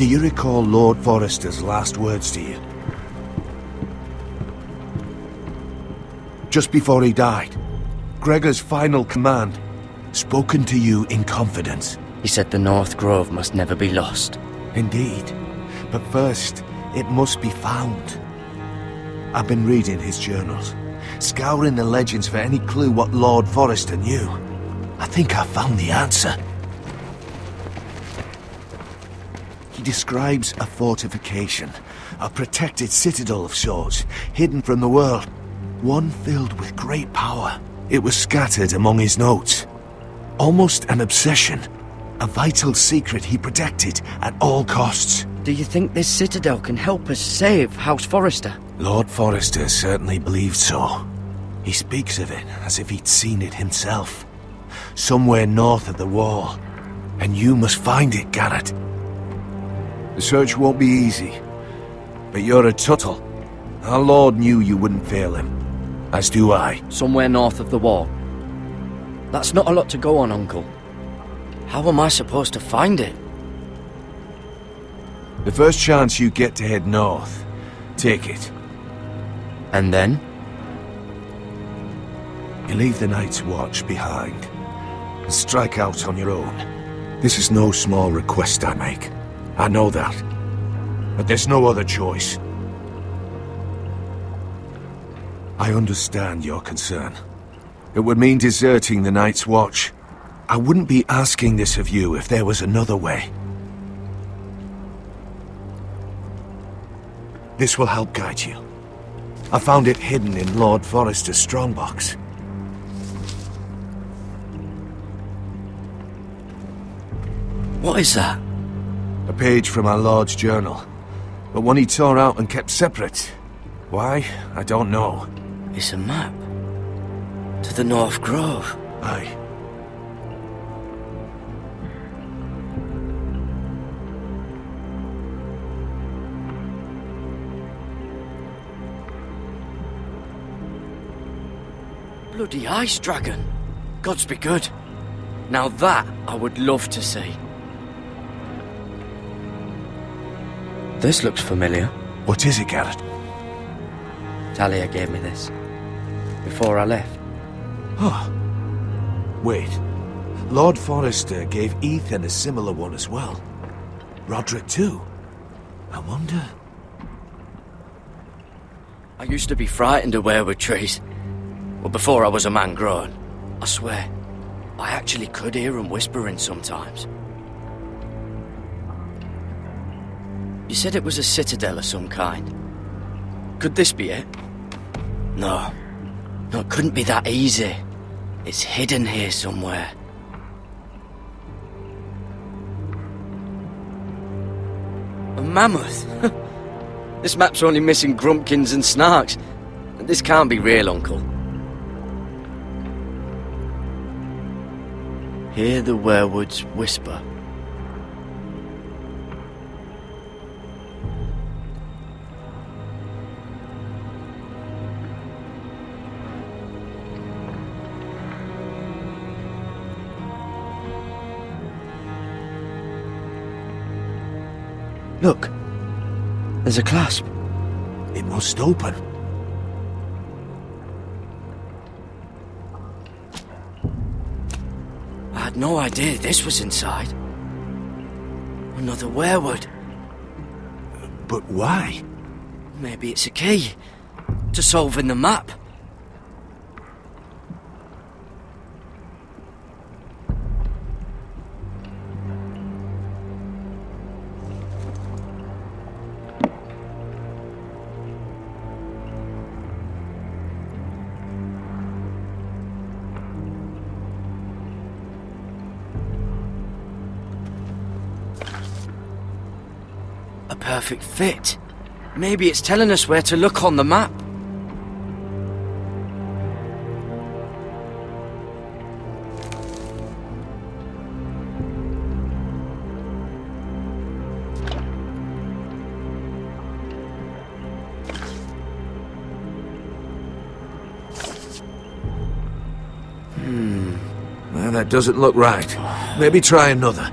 Do you recall Lord Forrester's last words to you? Just before he died, Gregor's final command, spoken to you in confidence. He said the North Grove must never be lost. Indeed. But first, it must be found. I've been reading his journals, scouring the legends for any clue what Lord Forrester knew. I think I found the answer. He describes a fortification, a protected citadel of sorts, hidden from the world, one filled with great power. It was scattered among his notes. Almost an obsession, a vital secret he protected at all costs. Do you think this citadel can help us save House Forrester? Lord Forrester certainly believed so. He speaks of it as if he'd seen it himself. Somewhere north of the wall. And you must find it, Garrett. The search won't be easy. But you're a Tuttle. Our Lord knew you wouldn't fail him. As do I. Somewhere north of the wall. That's not a lot to go on, Uncle. How am I supposed to find it? The first chance you get to head north, take it. And then? You leave the Night's Watch behind, and strike out on your own. This is no small request I make. I know that. But there's no other choice. I understand your concern. It would mean deserting the Night's Watch. I wouldn't be asking this of you if there was another way. This will help guide you. I found it hidden in Lord Forrester's strongbox. What is that? A page from our Lord's journal, but one he tore out and kept separate. Why? I don't know. It's a map. To the North Grove. Aye. Bloody ice dragon. Gods be good. Now that I would love to see. This looks familiar. What is it, Garrett? Talia gave me this. Before I left. Oh. Wait. Lord Forrester gave Ethan a similar one as well. Roderick too. I wonder... I used to be frightened of weirwood trees. Well, before I was a man grown. I swear, I actually could hear them whispering sometimes. You said it was a citadel of some kind. Could this be it? No. No, it couldn't be that easy. It's hidden here somewhere. A mammoth? This map's only missing grumpkins and snarks. This can't be real, Uncle. Hear the werewoods whisper. Look, there's a clasp. It must open. I had no idea this was inside. Another werewood. But why? Maybe it's a key to solving the map. A perfect fit. Maybe it's telling us where to look on the map. Well, that doesn't look right. Maybe try another.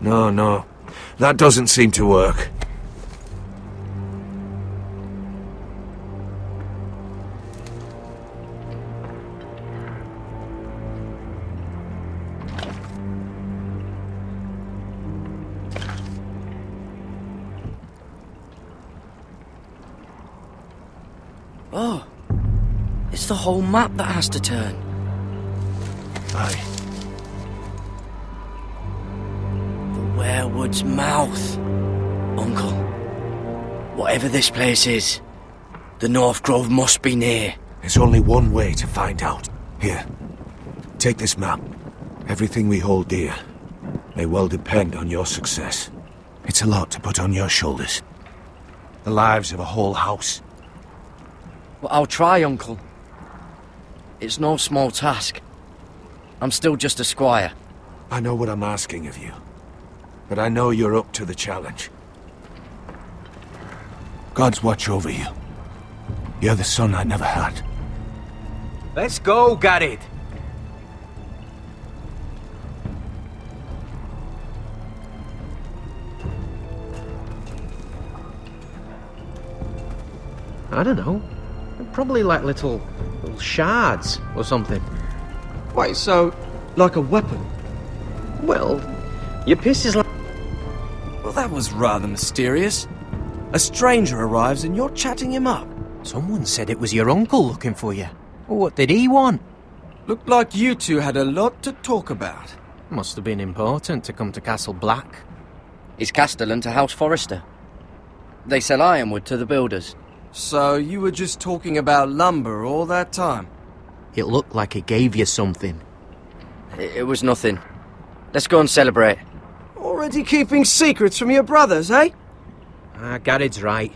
No. That doesn't seem to work. Oh, it's the whole map that has to turn. Aye. The Werewood's mouth. Uncle, whatever this place is, the North Grove must be near. There's only one way to find out. Here, take this map. Everything we hold dear may well depend on your success. It's a lot to put on your shoulders. The lives of a whole house. Well, I'll try, Uncle. It's no small task. I'm still just a squire. I know what I'm asking of you, but I know you're up to the challenge. God's watch over you. You're the son I never had. Let's go, Garrett. I don't know. Probably like little shards or something. Wait, so, like a weapon? Well, your piss is like... Well, that was rather mysterious. A stranger arrives and you're chatting him up. Someone said it was your uncle looking for you. What did he want? Looked like you two had a lot to talk about. Must have been important to come to Castle Black. Is Castellan to House Forrester? They sell ironwood to the builders. So you were just talking about lumber all that time? It looked like he gave you something. It was nothing. Let's go and celebrate. Already keeping secrets from your brothers, eh? Garrett's right.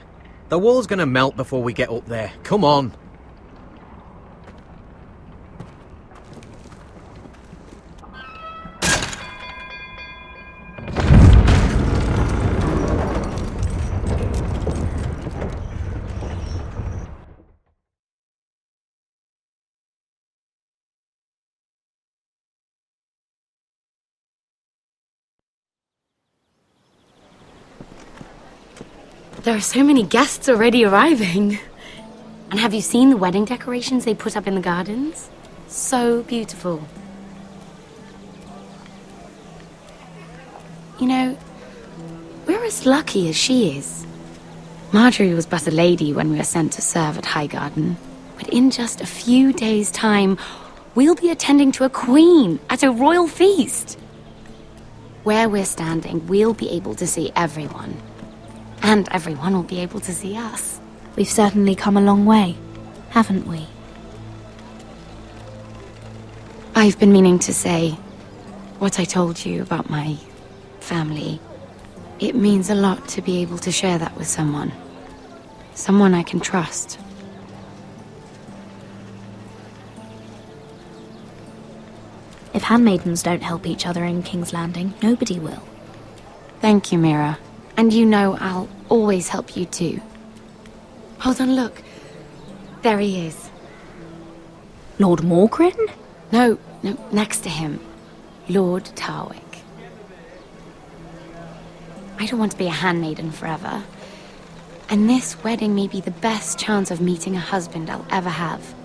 The wall's gonna melt before we get up there. Come on. There are so many guests already arriving. And have you seen the wedding decorations they put up in the gardens? So beautiful. You know, we're as lucky as she is. Margaery was but a lady when we were sent to serve at Highgarden. But in just a few days' time, we'll be attending to a queen at a royal feast. Where we're standing, we'll be able to see everyone. And everyone will be able to see us. We've certainly come a long way, haven't we? I've been meaning to say what I told you about my family. It means a lot to be able to share that with someone. Someone I can trust. If handmaidens don't help each other in King's Landing, nobody will. Thank you, Mira. And you know I'll always help you too. Hold on, look. There he is. Lord Morgrin? No, next to him. Lord Tarwick. I don't want to be a handmaiden forever. And this wedding may be the best chance of meeting a husband I'll ever have.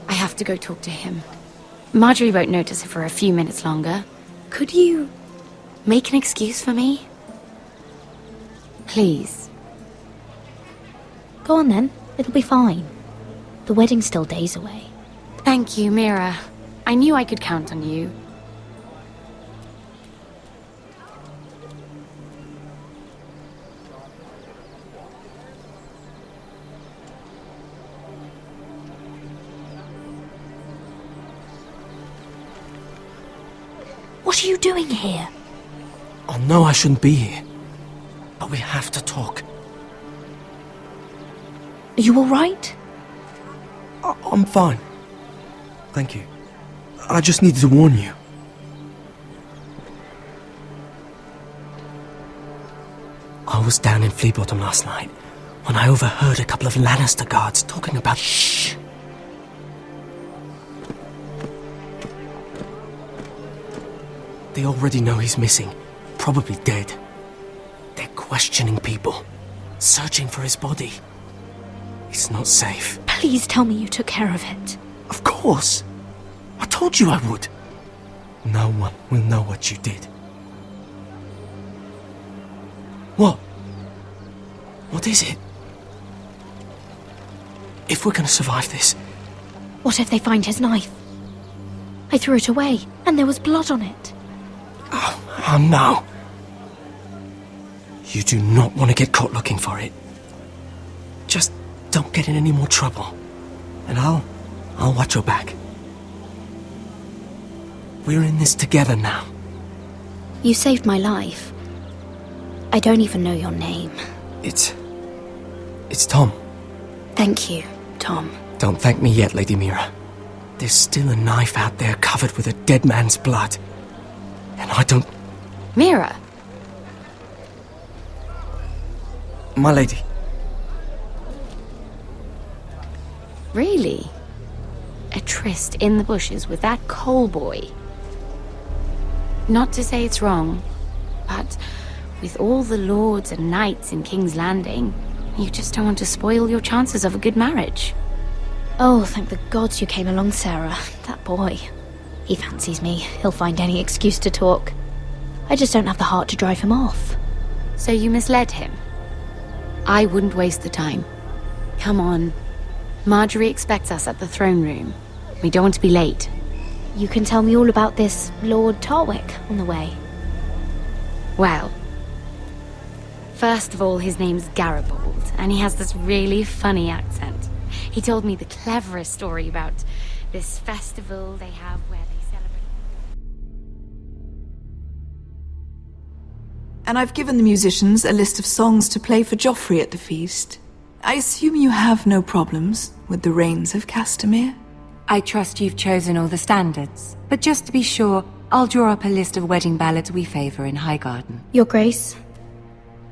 I have to go talk to him. Margaery won't notice it for a few minutes longer. Could you make an excuse for me? Please. Go on then, it'll be fine. The wedding's still days away. Thank you, Mira. I knew I could count on you. What are you doing here? I know I shouldn't be here, but we have to talk. Are you alright? I'm fine. Thank you. I just needed to warn you. I was down in Fleabottom last night when I overheard a couple of Lannister guards talking about... Shh! They already know he's missing. probably dead. They're questioning people, searching for his body. It's not safe. Please tell me you took care of it. Of course. I told you I would. No one will know what you did. What? What is it? If we're gonna survive this... What if they find his knife? I threw it away, and there was blood on it. Oh no. You do not want to get caught looking for it. Just don't get in any more trouble. And I'll watch your back. We're in this together now. You saved my life. I don't even know your name. It's Tom. Thank you, Tom. Don't thank me yet, Lady Mira. There's still a knife out there covered with a dead man's blood. And I don't... Mira, My lady. really? A tryst in the bushes with that coal boy? Not to say it's wrong, but with all the lords and knights in King's Landing, you just don't want to spoil your chances of a good marriage. Oh, thank the gods you came along, Sarah. That boy. He fancies me. He'll find any excuse to talk. I just don't have the heart to drive him off. So you misled him? I wouldn't waste the time. Come on. Margaery expects us at the throne room. We don't want to be late. You can tell me all about this Lord Tarwick on the way. Well, first of all, his name's Garibold, and he has this really funny accent. He told me the cleverest story about this festival they have where they celebrate... And I've given the musicians a list of songs to play for Joffrey at the feast. I assume you have no problems with the Rains of Castamere? I trust you've chosen all the standards. But just to be sure, I'll draw up a list of wedding ballads we favour in Highgarden. Your Grace,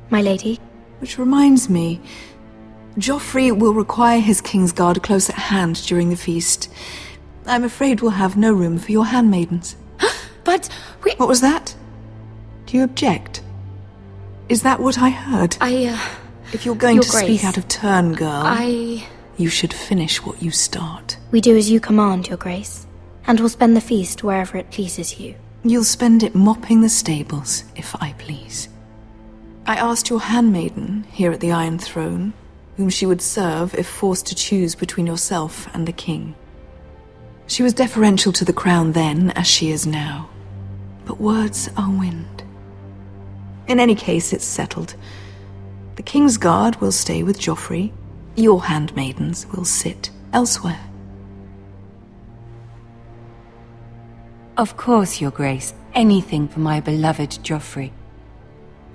my lady. Which reminds me, Joffrey will require his Kingsguard close at hand during the feast. I'm afraid we'll have no room for your handmaidens. But we... What was that? Do you object? Is that what I heard? Your If you're going to Grace, speak out of turn, girl, I... you should finish what you start. We do as you command, Your Grace, and we'll spend the feast wherever it pleases you. You'll spend it mopping the stables, if I please. I asked your handmaiden here at the Iron Throne whom she would serve if forced to choose between yourself and the king. She was deferential to the crown then, as she is now. But words are wind. In any case, it's settled. The Kingsguard will stay with Joffrey. Your handmaidens will sit elsewhere. Of course, Your Grace. Anything for my beloved Joffrey.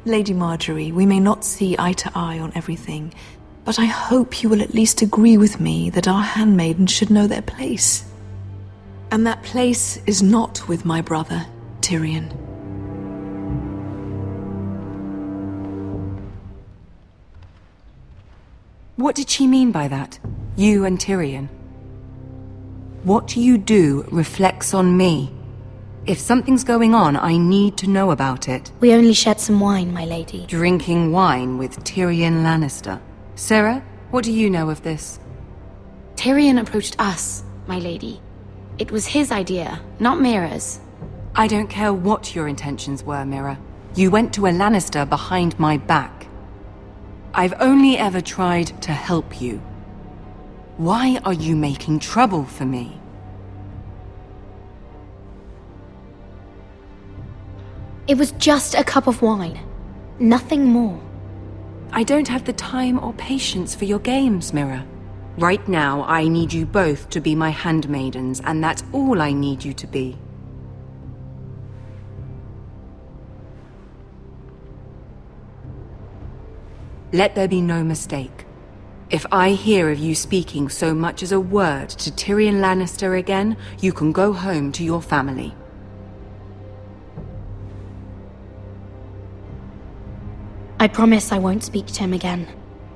Lady Margaery, we may not see eye to eye on everything, but I hope you will at least agree with me that our handmaidens should know their place. And that place is not with my brother, Tyrion. What did she mean by that? You and Tyrion? What you do reflects on me. If something's going on, I need to know about it. We only shed some wine, my lady. Drinking wine with Tyrion Lannister. Sarah, what do you know of this? Tyrion approached us, my lady. It was his idea, not Mira's. I don't care what your intentions were, Mira. You went to a Lannister behind my back. I've only ever tried to help you. Why are you making trouble for me? It was just a cup of wine. Nothing more. I don't have the time or patience for your games, Mira. Right now, I need you both to be my handmaidens, and that's all I need you to be. Let there be no mistake. If I hear of you speaking so much as a word to Tyrion Lannister again, you can go home to your family. I promise I won't speak to him again.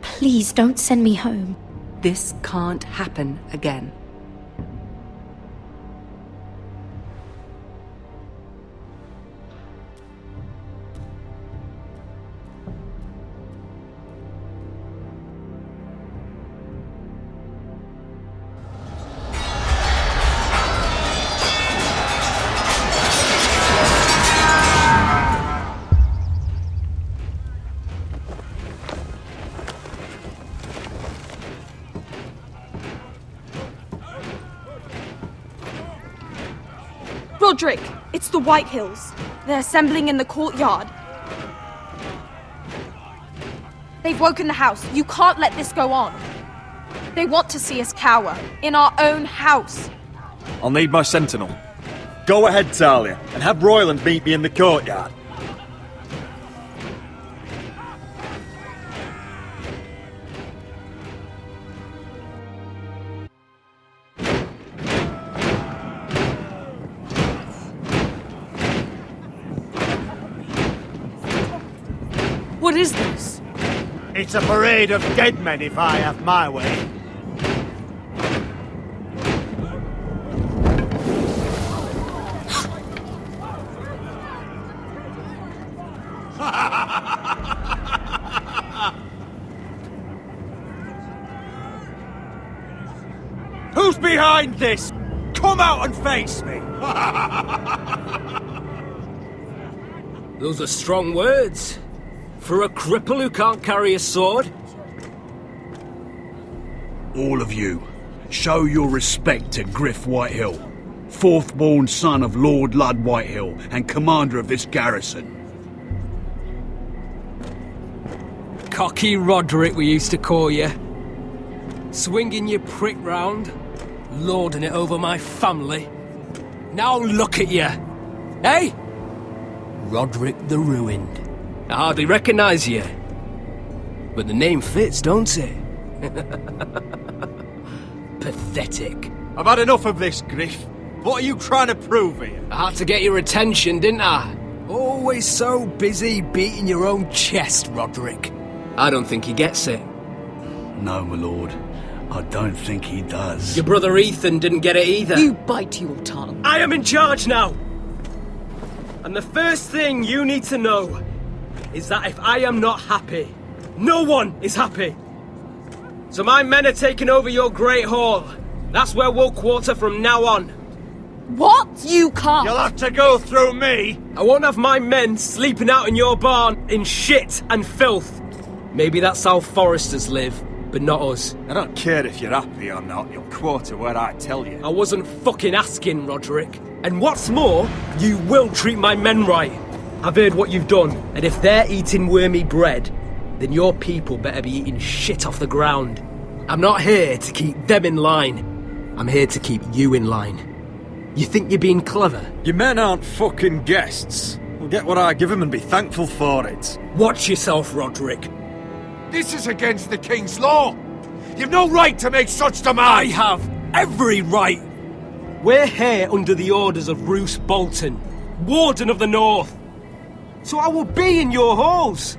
Please don't send me home. This can't happen again. Roderick! It's the Whitehills. They're assembling in the courtyard. They've woken the house. You can't let this go on. They want to see us cower. In our own house. I'll need my sentinel. Go ahead, Talia, and have Royland meet me in the courtyard. What is this? It's a parade of dead men if I have my way. Who's behind this? Come out and face me! Those are strong words. For a cripple who can't carry a sword? All of you, show your respect to Griff Whitehill, fourth-born son of Lord Ludd Whitehill and commander of this garrison. Cocky Roderick, we used to call you. Swinging your prick round, lording it over my family. Now look at you! Hey? Roderick the Ruined. I hardly recognise you. But the name fits, don't it? Pathetic. I've had enough of this, Griff. What are you trying to prove here? I had to get your attention, didn't I? Always so busy beating your own chest, Roderick. I don't think he gets it. No, my lord. I don't think he does. Your brother Ethan didn't get it either. You bite your tongue. I am in charge now! And the first thing you need to know is that if I am not happy, no one is happy. So my men are taking over your Great Hall. That's where we'll quarter from now on. What? You can't. You'll have to go through me. I won't have my men sleeping out in your barn in shit and filth. Maybe that's how foresters live, but not us. I don't care if you're happy or not, you'll quarter where I tell you. I wasn't fucking asking, Roderick. And what's more, you will treat my men right. I've heard what you've done, and if they're eating wormy bread, then your people better be eating shit off the ground. I'm not here to keep them in line. I'm here to keep you in line. You think you're being clever? Your men aren't fucking guests. We'll get what I give them and be thankful for it. Watch yourself, Roderick. This is against the King's law. You've no right to make such demands. I have every right. We're here under the orders of Roose Bolton, Warden of the North. So I will be in your halls.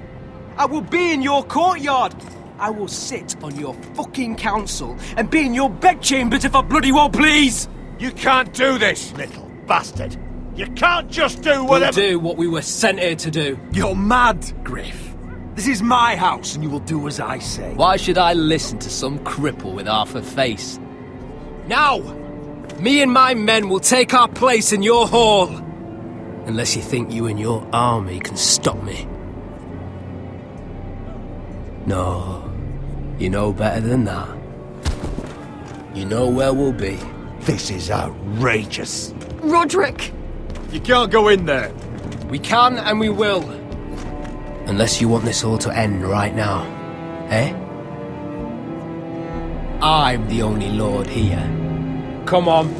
I will be in your courtyard. I will sit on your fucking council and be in your bedchambers if I bloody well please. You can't do this, little bastard. You can't just do whatever... We'll do what we were sent here to do. You're mad, Griff. This is my house and you will do as I say. Why should I listen to some cripple with half a face? Now, me and my men will take our place in your hall. Unless you think you and your army can stop me. No, you know better than that. You know where we'll be. This is outrageous. Roderick! You can't go in there. We can and we will. Unless you want this all to end right now. Eh? I'm the only lord here. Come on.